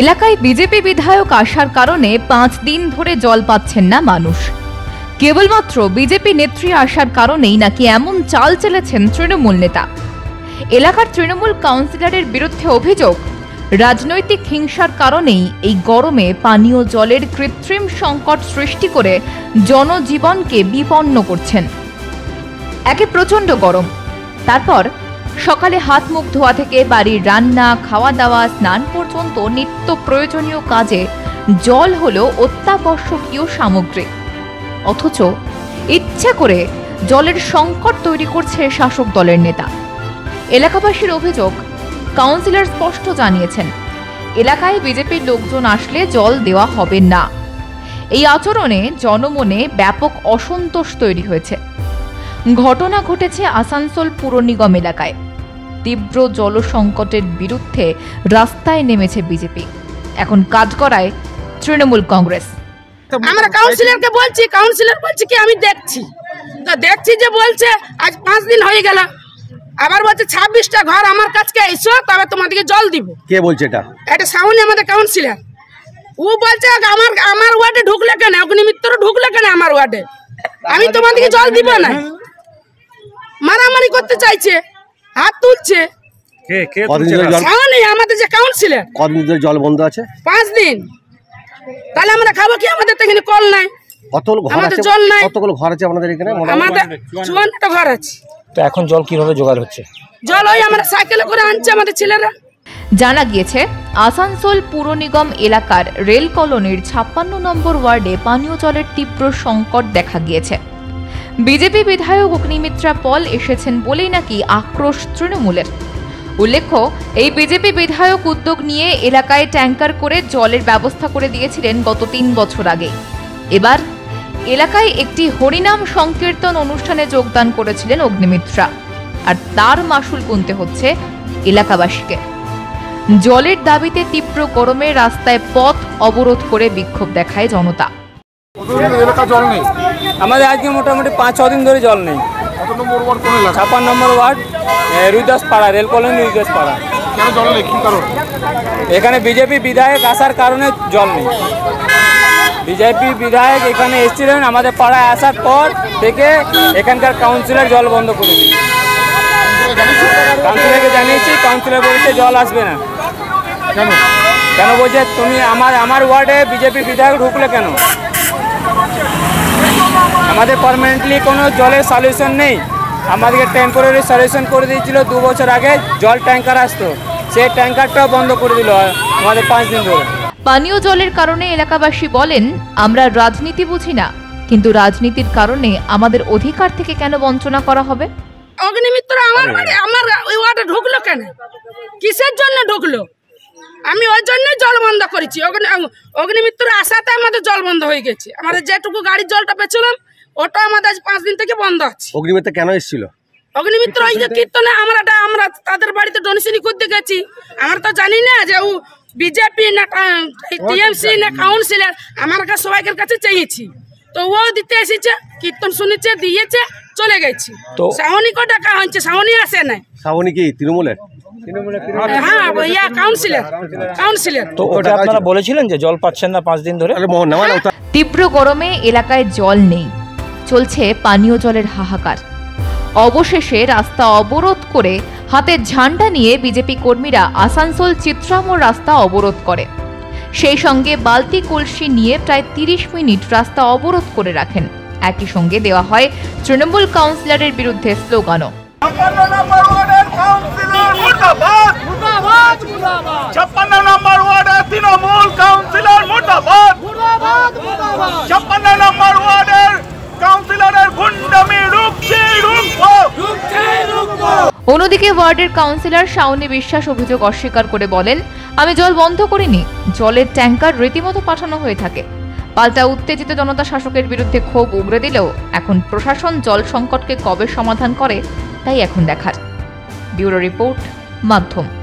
এলাকায় বিজেপি বিধায়ক আসার কারণে 5 দিন ধরে জল পাচ্ছেন না মানুষ। কেবলমাত্র বিজেপি নেত্রী আসার কারণেই নাকি এমন চাল চেলেছেন তৃণমূল নেতা। এলাকার তৃণমূল কাউন্সিলরের বিরুদ্ধে অভিযোগ, রাজনৈতিক হিংসার কারণেই এই গরমে পানীয় জলের কৃত্রিম সংকট সৃষ্টি করে জনজীবনকে বিপন্ন করছেন। একে প্রচণ্ড গরম, তারপর সকালে হাত মুখ ধোয়া থেকে বাড়ির রান্না, খাওয়া দাওয়া, স্নান পর্যন্ত নিত্য প্রয়োজনীয় কাজে জল হলো অত্যাবশ্যকীয় সামগ্রী। অথচ ইচ্ছা করে জলের সংকট তৈরি করছে শাসক দলের নেতা। এলাকাবাসীর অভিযোগ, কাউন্সিলর স্পষ্ট জানিয়েছেন এলাকায় বিজেপির লোকজন আসলে জল দেওয়া হবে না। এই আচরণে জনমনে ব্যাপক অসন্তোষ তৈরি হয়েছে। ঘটনা ঘটেছে আসানসোল পুর নিগম এলাকায়। তীব্র জলসংকটের বিরুদ্ধে রাস্তায় নেমেছে বিজেপি, এখন কাজ করায় তৃণমূল কংগ্রেস। আমরা কাউন্সিলরকে বলছি, কাউন্সিলর বলছে কি আমি দেখছি, তো দেখছি যে বলছে আজ 5 দিন হয়ে গেল, আবার বলছে 26টা ঘর আমার কাছে এসো তবে তোমাদেরকে জল দিব। কে বলছে এটা? এটা সাউনি আমাদের কাউন্সিলর। ও বলছে আমার ওয়ার্ডে ঢুকলে কেন, অগ্নিমিত্র ঢুকলে কেন আমার ওয়ার্ডে, আমি তোমাদেরকে জল দিব না। মারামারি করতে চাইছে, হাত তুলছে। সাউনি আমাদের যে কাউন্সিলর। কতদিন ধরে জল বন্ধ আছে? 5 দিন। তাহলে আমরা খাবো কি? আমাদের তো এখানে কল নাই, আমাদের জল নাই। কতগুলো ঘর আছে আপনাদের এখানে? আমাদের 54টা ঘর আছে। তো এখন জল কিভাবে জোগাড় হচ্ছে? জল ওই আমরা সাইকেলে করে আনছে আমাদের ছেলেরা। জানা গিয়েছে আসানসোল পুর নিগম এলাকার রেল কলোনির 56 নম্বর ওয়ার্ডে পানীয় জলের তীব্র সংকট দেখা গিয়েছে। বিজেপি বিধায়ক অগ্নিমিত্রা পল এসেছেন বলেই নাকি আক্রোশ তৃণমূলের। উল্লেখ্য, এই বিজেপি বিধায়ক উদ্যোগ নিয়ে এলাকায় ট্যাঙ্কার করে জলের ব্যবস্থা করে দিয়েছিলেন গত 3 বছর আগে। এবার এলাকায় একটি হরিনাম সংকীর্তন অনুষ্ঠানে যোগদান করেছিলেন অগ্নিমিত্রা, আর তার মাসুল গুনতে হচ্ছে এলাকাবাসীকে। জলের দাবিতে তীব্র গরমে রাস্তায় পথ অবরোধ করে বিক্ষোভ দেখায় জনতা। আমাদের আজকে মোটামুটি 5-6 দিন ধরে জল নেই। 56 নম্বর ওয়ার্ড, রুইদাস পাড়া, রেল কলোনি রুইদাস পাড়া। এখানে বিজেপি বিধায়ক আসার কারণে জল নেই। বিজেপি বিধায়ক এখানে এসেছিলেন, আমাদের পাড়ায় আসার পর থেকে এখানকার কাউন্সিলর জল বন্ধ করে দিয়েছে। কাউন্সিলরকে জানিয়েছি, কাউন্সিলর বলছে জল আসবে না। কেন বলছে তুমি আমার ওয়ার্ডে বিজেপি বিধায়ক ঢুকলে কেন? আমাদের পার্মানেন্টলি কোনো জলের সলিউশন নেই। আমাদেরকে টেম্পোরারি সলিউশন করে দিয়েছিল 2 বছর আগে, জল ট্যাঙ্কার আসতো, সেই ট্যাঙ্কারটাও বন্ধ করে দিল আমাদের 5 দিন ধরে। পানীয় জলের কারণে এলাকাবাসী বলেন, আমরা রাজনীতি বুঝি না, কিন্তু রাজনীতির কারণে আমাদের অধিকার থেকে কেন বঞ্চনা করা হবে? অগ্নিমিত্র আমার ওই ওয়ার্ডে ঢুকলো কেন, কিসের জন্য ঢুকলো? আমি ওই জন্যই জল বন্ধ করেছি। অগ্নিমিত্র আসাতে আমাদের জল বন্ধ হয়ে গেছে। আমাদের যেটুকু গাড়ির জলটা পেছিলাম ওটা আমাদের আজ 5 দিন থেকে বন্ধ আছে। অগ্নিমিত্র কেন এসেছিল? অগ্নিমিত্র ওই যে কীর্তনে আমরা তাদের বাড়িতে ডোনেশনই করতে গেছি। আমরা তো জানি না যে ও বিজেপি না টিএমসি না কাউন্সিলর, আমার কাছে সবাইকার কাছে চেয়েছি, তো ও দিতে এসেছে, কীর্তন শুনেছে, দিয়েছে, চলে গেছি। সাহনিকে ডাকা হচ্ছে, সাহনি আসে নাই। সাহনি কি তৃণমূলের? হ্যাঁ, কাউন্সিলর। তো ওটা আপনারা বলেছিলেন যে জল পাচ্ছেন না 5 দিন ধরে। তীব্র গরমে এলাকায় জল নেই, চলছে পানীয় জলের হাহাকার। অবশেষে রাস্তা অবরোধ করে হাতে ঝান্ডা নিয়ে বিজেপি কর্মীরা আসানসোল চিত্রামোড় রাস্তা অবরোধ করে। সেই সঙ্গে বালতি কলসি নিয়ে প্রায় 30 মিনিট রাস্তা অবরোধ করে রাখেন। একই সঙ্গে দেওয়া হয় তৃণমূল কাউন্সিলরের বিরুদ্ধে স্লোগানও। 56 নম্বর ওয়ার্ডের কাউন্সিলর মুর্দাবাদ, মুর্দাবাদ, মুর্দাবাদ। 56 নম্বর ওয়ার্ডের তৃণমূল কাউন্সিলর মুর্দাবাদ, মুর্দাবাদ, মুর্দাবাদ। 56 নম্বর ওয়ার্ডের কাউন্সিলরের গুন্ডামি রুখছে, রুখবো, রুখছে, রুখবো। অন্যদিকে ওয়ার্ডের কাউন্সিলর শাওনি বিশ্বাস অভিযোগ অস্বীকার করে বলেন, আমি জল বন্ধ করিনি, জলের ট্যাঙ্কার রীতিমতো পাঠানো হয়ে থাকে। পাল্টা উত্তেজিত জনতা শাসকের বিরুদ্ধে ক্ষোভ উগরে দিলেও এখন প্রশাসন জল সংকটকে কবে সমাধান করে তাই এখন দেখার। ব্যুরো রিপোর্ট, মাধ্যম।